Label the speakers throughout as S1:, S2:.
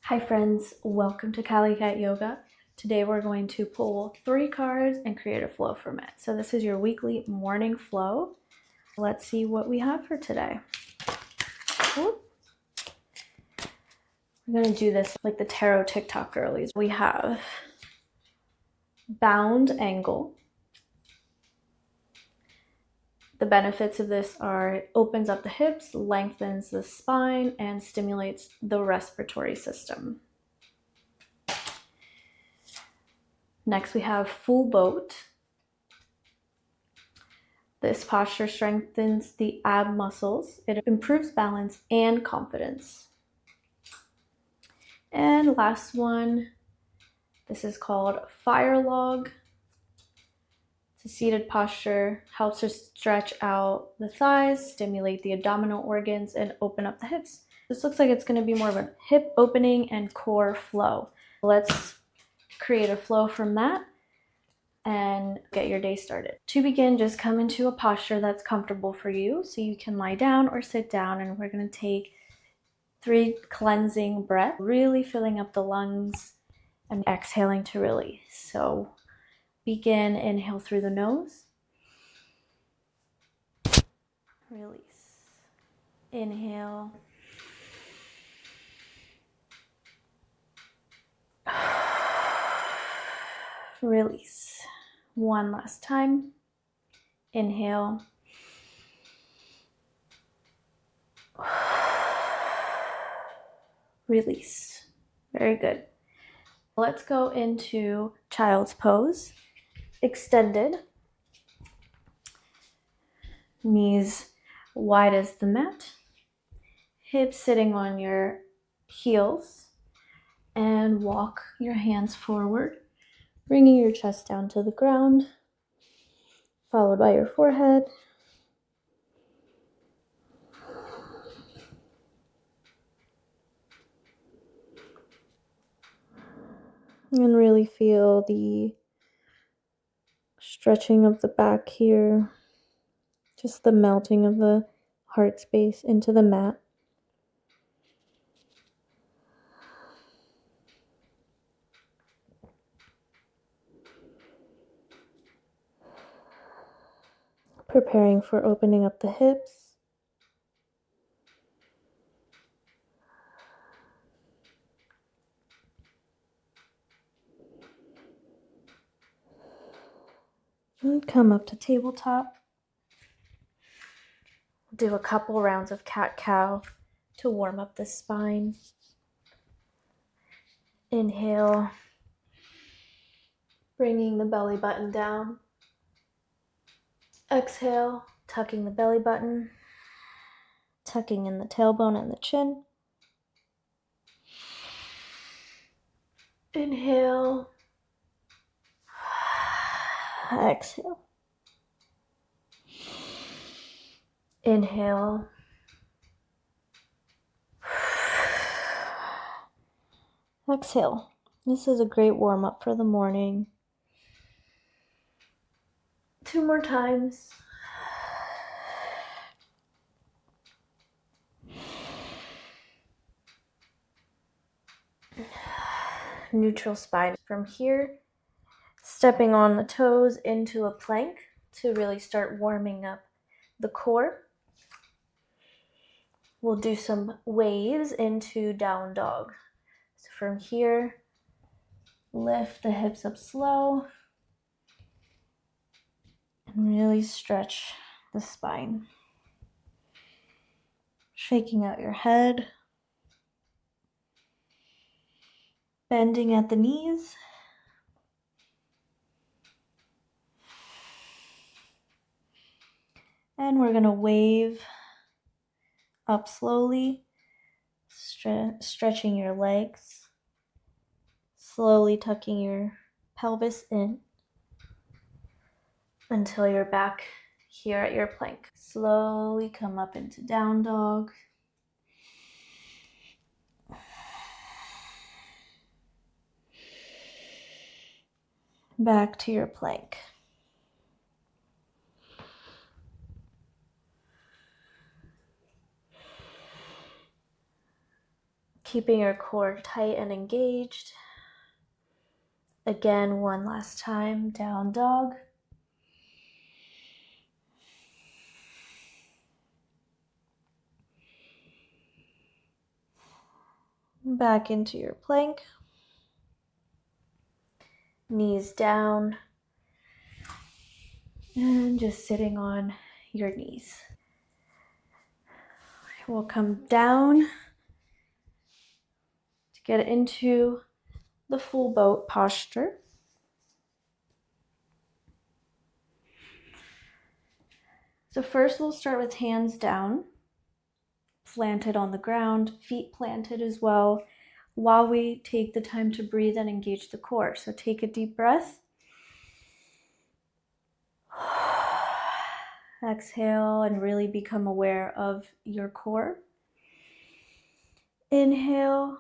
S1: Hi friends, welcome to Cali Cat Yoga. Today we're going to pull 3 cards and create a flow from it. So this is your weekly morning flow. Let's see what we have for today. We're going to do this like the tarot TikTok girlies. We have bound angle. The benefits of this are it opens up the hips, lengthens the spine, and stimulates the respiratory system. Next we have full boat. This posture strengthens the ab muscles. It improves balance and confidence. And last one, this is called fire log. It's a seated posture, helps to stretch out the thighs, stimulate the abdominal organs, and open up the hips. This looks like it's going to be more of a hip opening and core flow. Let's create a flow from that and get your day started. To begin, just come into a posture that's comfortable for you. So you can lie down or sit down, and we're going to take 3 cleansing breaths, really filling up the lungs and exhaling to release. So begin, inhale through the nose, release. Inhale, release. One last time. Inhale, release. Very good. Let's go into child's pose. Extended, knees wide as the mat, hips sitting on your heels, and walk your hands forward, bringing your chest down to the ground, followed by your forehead. And really feel the stretching of the back here, just the melting of the heart space into the mat. Preparing for opening up the hips. And come up to tabletop. Do a couple rounds of cat-cow to warm up the spine. Inhale, bringing the belly button down. Exhale, tucking the belly button, tucking in the tailbone and the chin. Inhale, exhale. Inhale, exhale. This is a great warm-up for the morning. 2 more times. Neutral spine. From here, stepping on the toes into a plank to really start warming up the core. We'll do some waves into down dog. So from here, lift the hips up slow and really stretch the spine. Shaking out your head, bending at the knees. And we're going to wave up slowly, stretching your legs, slowly tucking your pelvis in until you're back here at your plank. Slowly come up into down dog. Back to your plank. Keeping your core tight and engaged. Again, one last time, down dog. Back into your plank. Knees down. And just sitting on your knees. We'll come down to get into the full boat posture. So first we'll start with hands down, planted on the ground, feet planted as well, while we take the time to breathe and engage the core. So take a deep breath. Exhale and really become aware of your core. Inhale,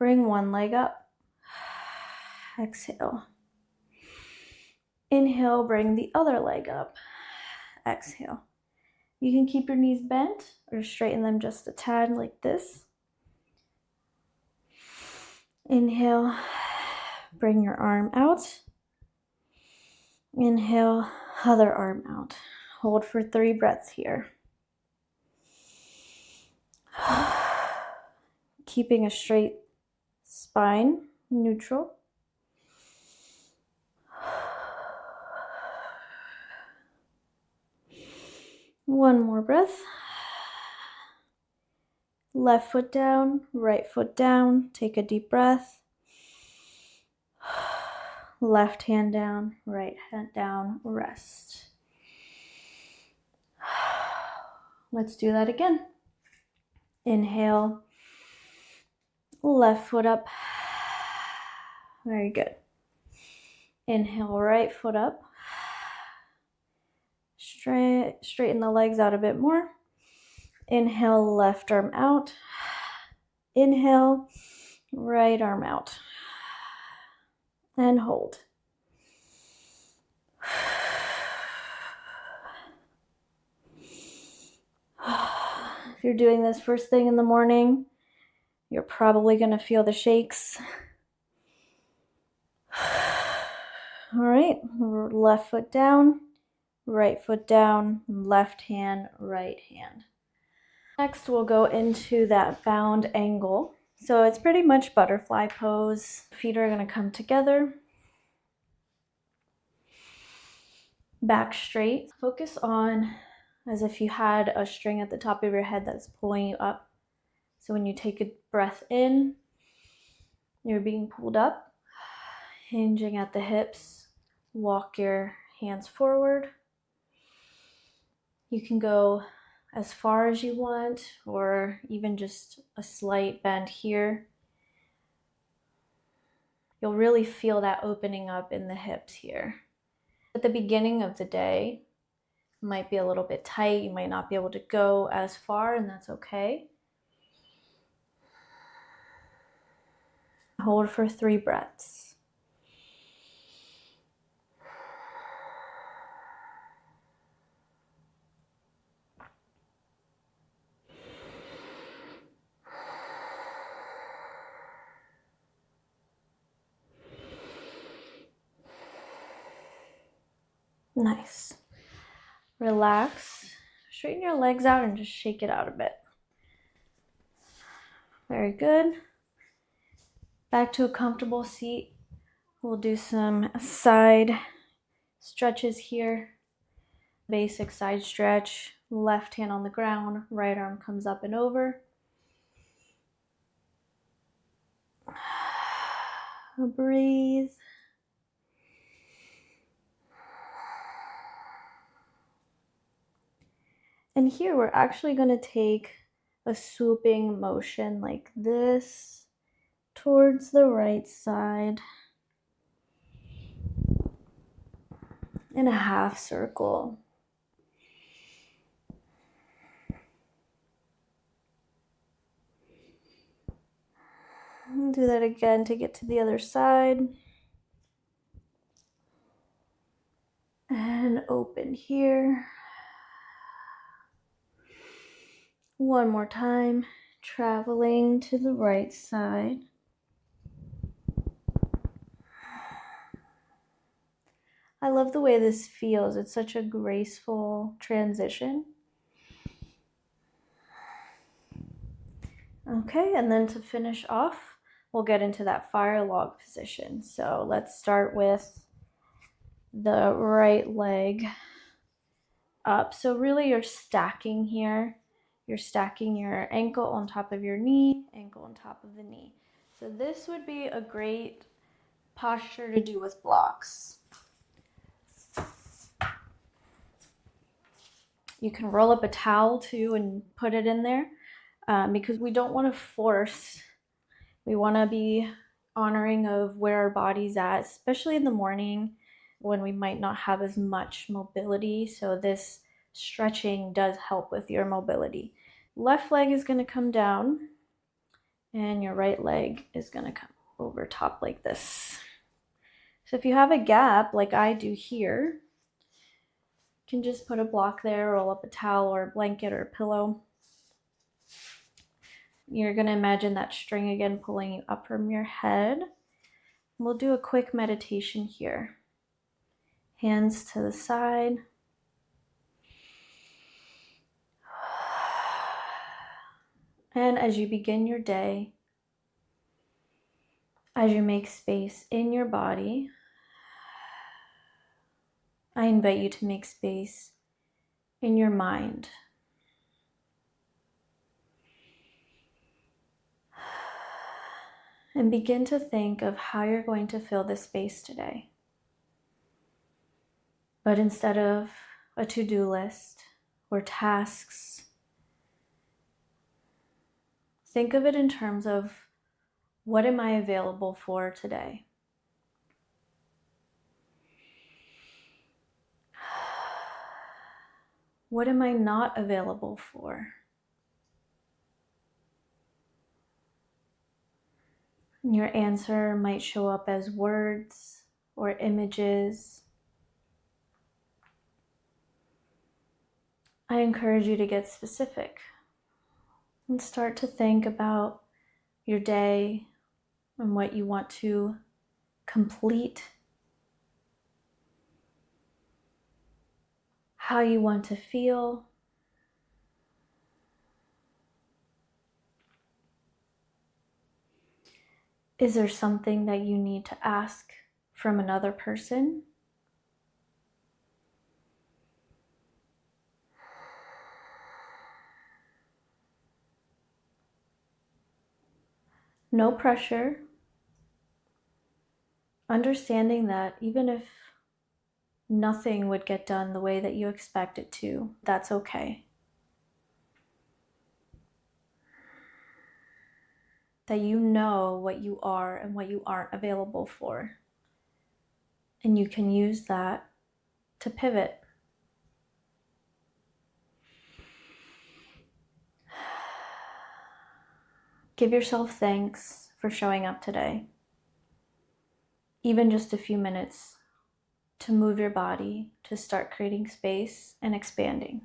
S1: bring one leg up. Exhale. Inhale, bring the other leg up. Exhale. You can keep your knees bent or straighten them just a tad like this. Inhale, bring your arm out. Inhale, other arm out. Hold for 3 breaths here. Keeping a straight spine, neutral. One more breath. Left foot down, right foot down. Take a deep breath. Left hand down, right hand down, rest. Let's do that again. Inhale, left foot up. Very good. Inhale, right foot up. Straighten the legs out a bit more. Inhale, left arm out. Inhale, right arm out. And hold. If you're doing this first thing in the morning, you're probably going to feel the shakes. All right, left foot down, right foot down, left hand, right hand. Next, we'll go into that bound angle. So it's pretty much butterfly pose. Feet are going to come together. Back straight. Focus on as if you had a string at the top of your head that's pulling you up. So when you take a breath in, you're being pulled up, hinging at the hips. Walk your hands forward. You can go as far as you want, or even just a slight bend here. You'll really feel that opening up in the hips here. At the beginning of the day, it might be a little bit tight. You might not be able to go as far, and that's okay. Hold for 3 breaths. Nice. Relax. Straighten your legs out and just shake it out a bit. Very good. Back to a comfortable seat. We'll do some side stretches here. Basic side stretch. Left hand on the ground, right arm comes up and over. Breathe. And here we're actually going to take a swooping motion like this towards the right side in a half circle. And do that again to get to the other side. And open here. One more time. Traveling to the right side. I love the way this feels. It's such a graceful transition. Okay, and then to finish off, we'll get into that fire log position. So let's start with the right leg up. So really you're stacking here. You're stacking your ankle on top of your knee, ankle on top of the knee. So this would be a great posture to do with blocks. You can roll up a towel too and put it in there because we don't want to force. We want to be honoring of where our body's at, especially in the morning when we might not have as much mobility. So this stretching does help with your mobility. Left leg is going to come down and your right leg is going to come over top like this. So if you have a gap like I do here, you can just put a block there, roll up a towel or a blanket or a pillow. You're going to imagine that string again pulling you up from your head. We'll do a quick meditation here. Hands to the side. And as you begin your day, as you make space in your body, I invite you to make space in your mind. And begin to think of how you're going to fill this space today. But instead of a to-do list or tasks, think of it in terms of what am I available for today? What am I not available for? And your answer might show up as words or images. I encourage you to get specific and start to think about your day and what you want to complete, how you want to feel. Is there something that you need to ask from another person? No pressure. Understanding that even if nothing would get done the way that you expect it to, that's okay. That you know what you are and what you aren't available for. And you can use that to pivot. Give yourself thanks for showing up today. Even just a few minutes to move your body, to start creating space and expanding.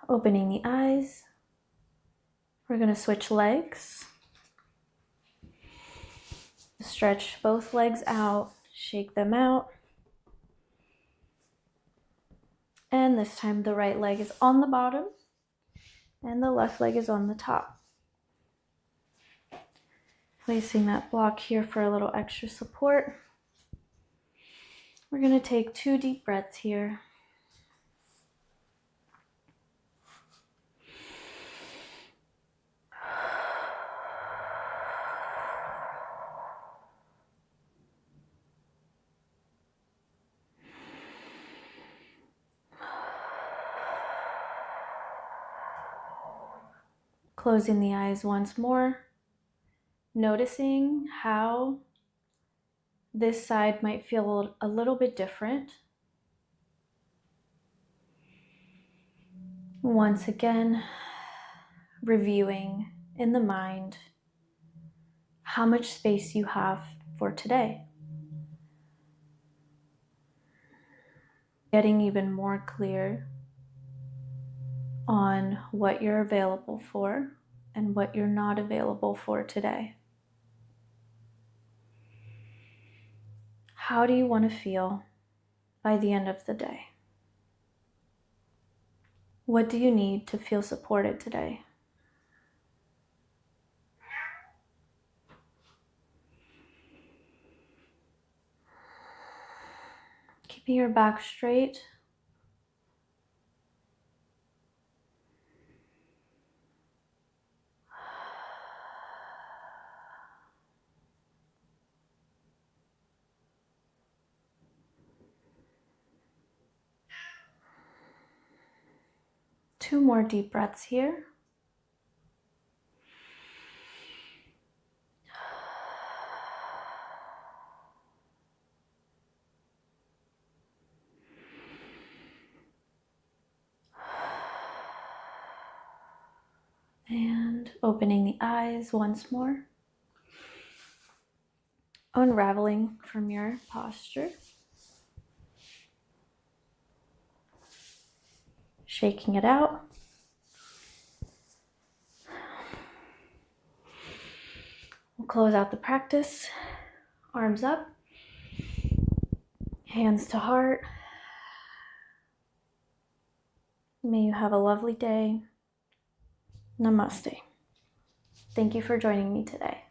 S1: Opening the eyes. We're going to switch legs. Stretch both legs out, shake them out. And this time the right leg is on the bottom and the left leg is on the top. Placing that block here for a little extra support. We're going to take 2 deep breaths here. Closing the eyes once more, noticing how this side might feel a little bit different. Once again, reviewing in the mind how much space you have for today. Getting even more clear on what you're available for and what you're not available for today. How do you want to feel by the end of the day? What do you need to feel supported today? Keeping your back straight. Two more deep breaths here. And opening the eyes once more. Unraveling from your posture. Shaking it out. We'll close out the practice. Arms up. Hands to heart. May you have a lovely day. Namaste. Thank you for joining me today.